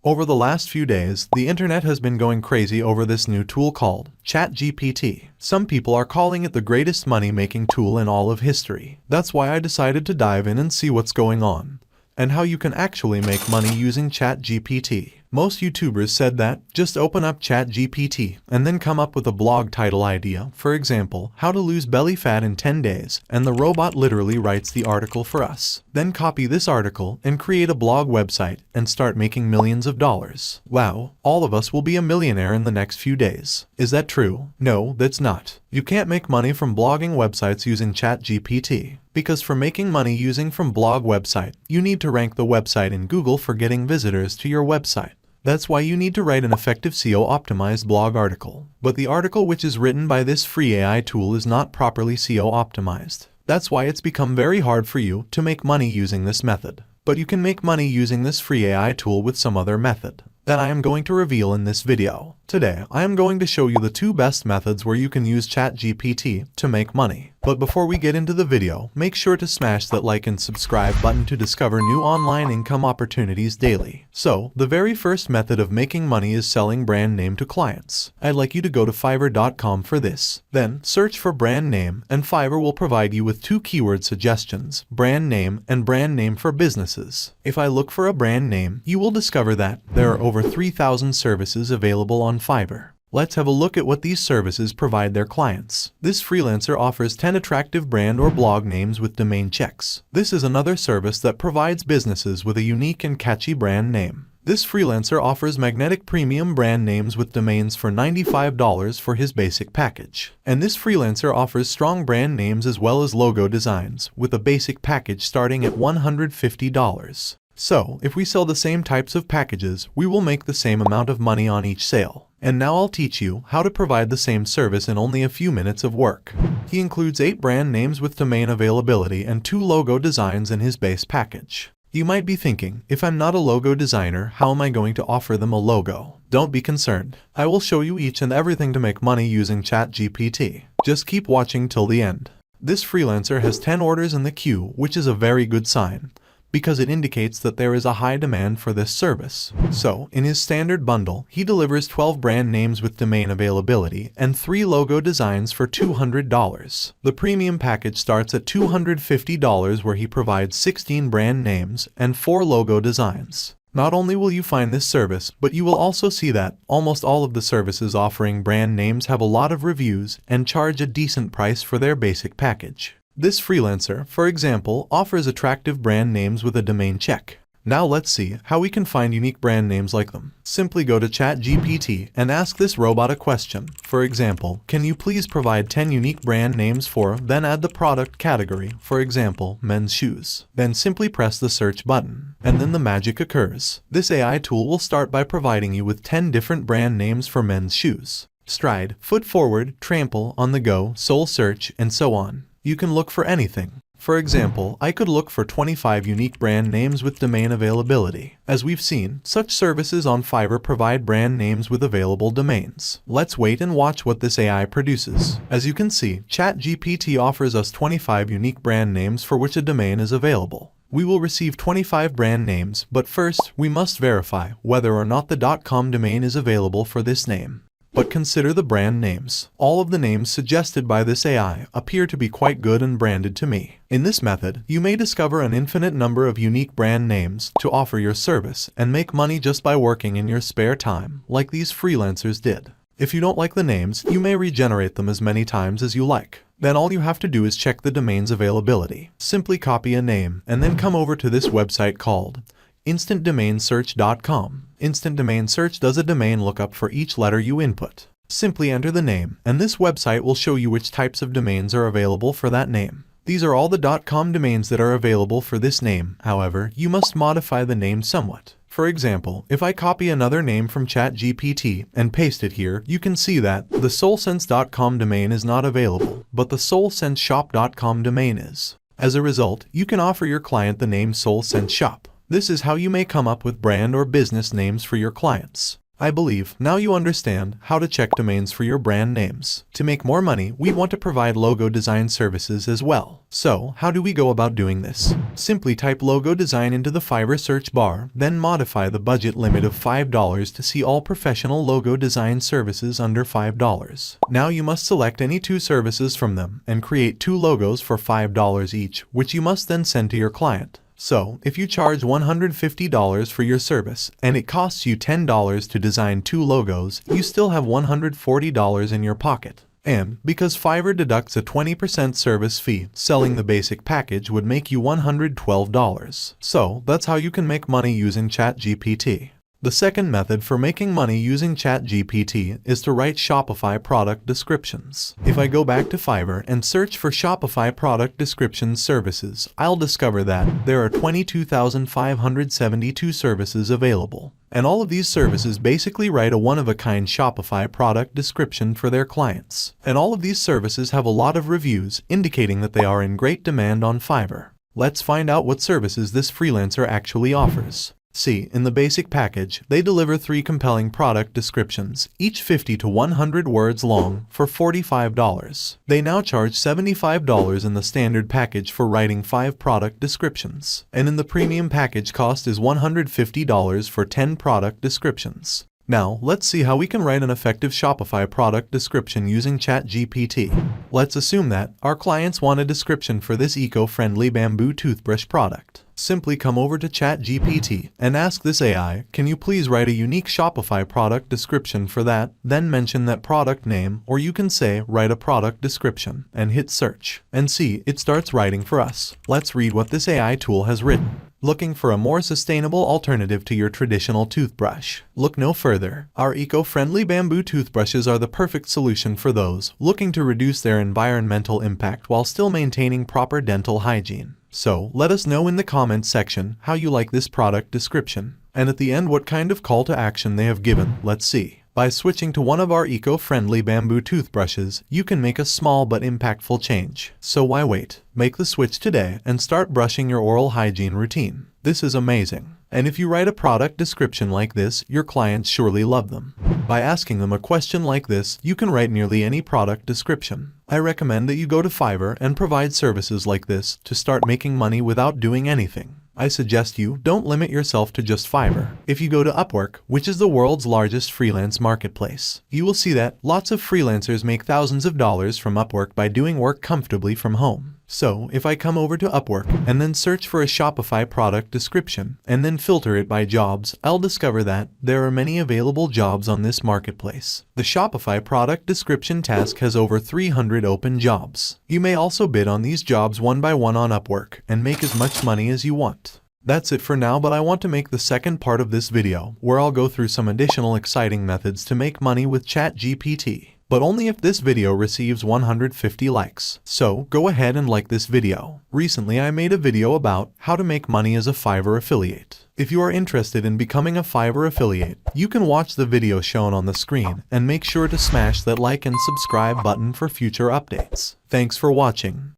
Over the last few days, the internet has been going crazy over this new tool called Chat GPT. Some people are calling it the greatest money-making tool in all of history. That's why I decided to dive in and see what's going on, and how you can actually make money using Chat GPT. Most YouTubers said that, just open up Chat GPT and then come up with a blog title idea, for example, how to lose belly fat in 10 days, and the robot literally writes the article for us. Then copy this article and create a blog website and start making millions of dollars. Wow, all of us will be a millionaire in the next few days. Is that true? No, that's not. You can't make money from blogging websites using Chat GPT. Because for making money using from blog website, you need to rank the website in Google for getting visitors to your website. That's why you need to write an effective SEO-optimized blog article. But the article which is written by this free AI tool is not properly SEO-optimized. That's why it's become very hard for you to make money using this method. But you can make money using this free AI tool with some other method that I am going to reveal in this video. Today, I am going to show you the two best methods where you can use Chat GPT to make money. But before we get into the video, make sure to smash that like and subscribe button to discover new online income opportunities daily. So, the very first method of making money is selling brand name to clients. I'd like you to go to Fiverr.com for this. Then, search for brand name, and Fiverr will provide you with two keyword suggestions, brand name and brand name for businesses. If I look for a brand name, you will discover that there are over 3,000 services available on Fiverr. Let's have a look at what these services provide their clients. This freelancer offers 10 attractive brand or blog names with domain checks. This is another service that provides businesses with a unique and catchy brand name. This freelancer offers magnetic premium brand names with domains for $95 for his basic package. And this freelancer offers strong brand names as well as logo designs, with a basic package starting at $150. So, if we sell the same types of packages, we will make the same amount of money on each sale. And now I'll teach you how to provide the same service in only a few minutes of work. He includes 8 brand names with domain availability and 2 logo designs in his base package. You might be thinking, if I'm not a logo designer, how am I going to offer them a logo? Don't be concerned. I will show you each and everything to make money using Chat GPT. Just keep watching till the end. This freelancer has 10 orders in the queue, which is a very good sign, because it indicates that there is a high demand for this service. So, in his standard bundle, he delivers 12 brand names with domain availability and 3 logo designs for $200. The premium package starts at $250 where he provides 16 brand names and 4 logo designs. Not only will you find this service, but you will also see that almost all of the services offering brand names have a lot of reviews and charge a decent price for their basic package. This freelancer, for example, offers attractive brand names with a domain check. Now let's see how we can find unique brand names like them. Simply go to Chat GPT and ask this robot a question. For example, can you please provide 10 unique brand names for, then add the product category, for example, men's shoes. Then simply press the search button, and then the magic occurs. This AI tool will start by providing you with 10 different brand names for men's shoes: Stride, Foot Forward, Trample, On the Go, Soul Search, and so on. You can look for anything. For example, I could look for 25 unique brand names with domain availability. As we've seen, such services on Fiverr provide brand names with available domains. Let's wait and watch what this AI produces. As you can see, ChatGPT offers us 25 unique brand names for which a domain is available. We will receive 25 brand names, but first, we must verify whether or not the .com domain is available for this name. But consider the brand names. All of the names suggested by this AI appear to be quite good and branded to me. In this method, you may discover an infinite number of unique brand names to offer your service and make money just by working in your spare time, like these freelancers did. If you don't like the names, you may regenerate them as many times as you like. Then all you have to do is check the domain's availability. Simply copy a name and then come over to this website called InstantDomainSearch.com. Instant Domain Search does a domain lookup for each letter you input. Simply enter the name, and this website will show you which types of domains are available for that name. These are all the .com domains that are available for this name. However, you must modify the name somewhat. For example, if I copy another name from ChatGPT and paste it here, you can see that the SoulSense.com domain is not available, but the SoulSenseShop.com domain is. As a result, you can offer your client the name SoulSense Shop. This is how you may come up with brand or business names for your clients. I believe now you understand how to check domains for your brand names. To make more money, we want to provide logo design services as well. So, how do we go about doing this? Simply type logo design into the Fiverr search bar, then modify the budget limit of $5 to see all professional logo design services under $5. Now you must select any two services from them and create two logos for $5 each, which you must then send to your client. So, if you charge $150 for your service, and it costs you $10 to design two logos, you still have $140 in your pocket. And, because Fiverr deducts a 20% service fee, selling the basic package would make you $112. So, that's how you can make money using Chat GPT. The second method for making money using Chat GPT is to write Shopify product descriptions. If I go back to Fiverr and search for Shopify product descriptions services, I'll discover that there are 22,572 services available. And all of these services basically write a one-of-a-kind Shopify product description for their clients. And all of these services have a lot of reviews, indicating that they are in great demand on Fiverr. Let's find out what services this freelancer actually offers. See, in the basic package, they deliver 3 compelling product descriptions, each 50 to 100 words long, for $45. They now charge $75 in the standard package for writing 5 product descriptions, and in the premium package cost is $150 for 10 product descriptions. Now, let's see how we can write an effective Shopify product description using ChatGPT. Let's assume that our clients want a description for this eco-friendly bamboo toothbrush product. Simply come over to ChatGPT and ask this AI, can you please write a unique Shopify product description for that? Then mention that product name, or you can say, write a product description, and hit search. And see, it starts writing for us. Let's read what this AI tool has written. Looking for a more sustainable alternative to your traditional toothbrush? Look no further. Our eco-friendly bamboo toothbrushes are the perfect solution for those looking to reduce their environmental impact while still maintaining proper dental hygiene. So, let us know in the comments section how you like this product description. And at the end, what kind of call to action they have given. Let's see. By switching to one of our eco-friendly bamboo toothbrushes, you can make a small but impactful change. So why wait? Make the switch today and start brushing your oral hygiene routine. This is amazing. And if you write a product description like this, your clients surely love them. By asking them a question like this, you can write nearly any product description. I recommend that you go to Fiverr and provide services like this to start making money without doing anything. I suggest you don't limit yourself to just Fiverr. If you go to Upwork, which is the world's largest freelance marketplace, you will see that lots of freelancers make thousands of dollars from Upwork by doing work comfortably from home. So, if I come over to Upwork and then search for a Shopify product description and then filter it by jobs, I'll discover that there are many available jobs on this marketplace. The Shopify product description task has over 300 open jobs. You may also bid on these jobs one by one on Upwork and make as much money as you want. That's it for now, but I want to make the second part of this video where I'll go through some additional exciting methods to make money with ChatGPT. But only if this video receives 150 likes. So, go ahead and like this video. Recently I made a video about how to make money as a Fiverr affiliate. If you are interested in becoming a Fiverr affiliate, you can watch the video shown on the screen and make sure to smash that like and subscribe button for future updates. Thanks for watching.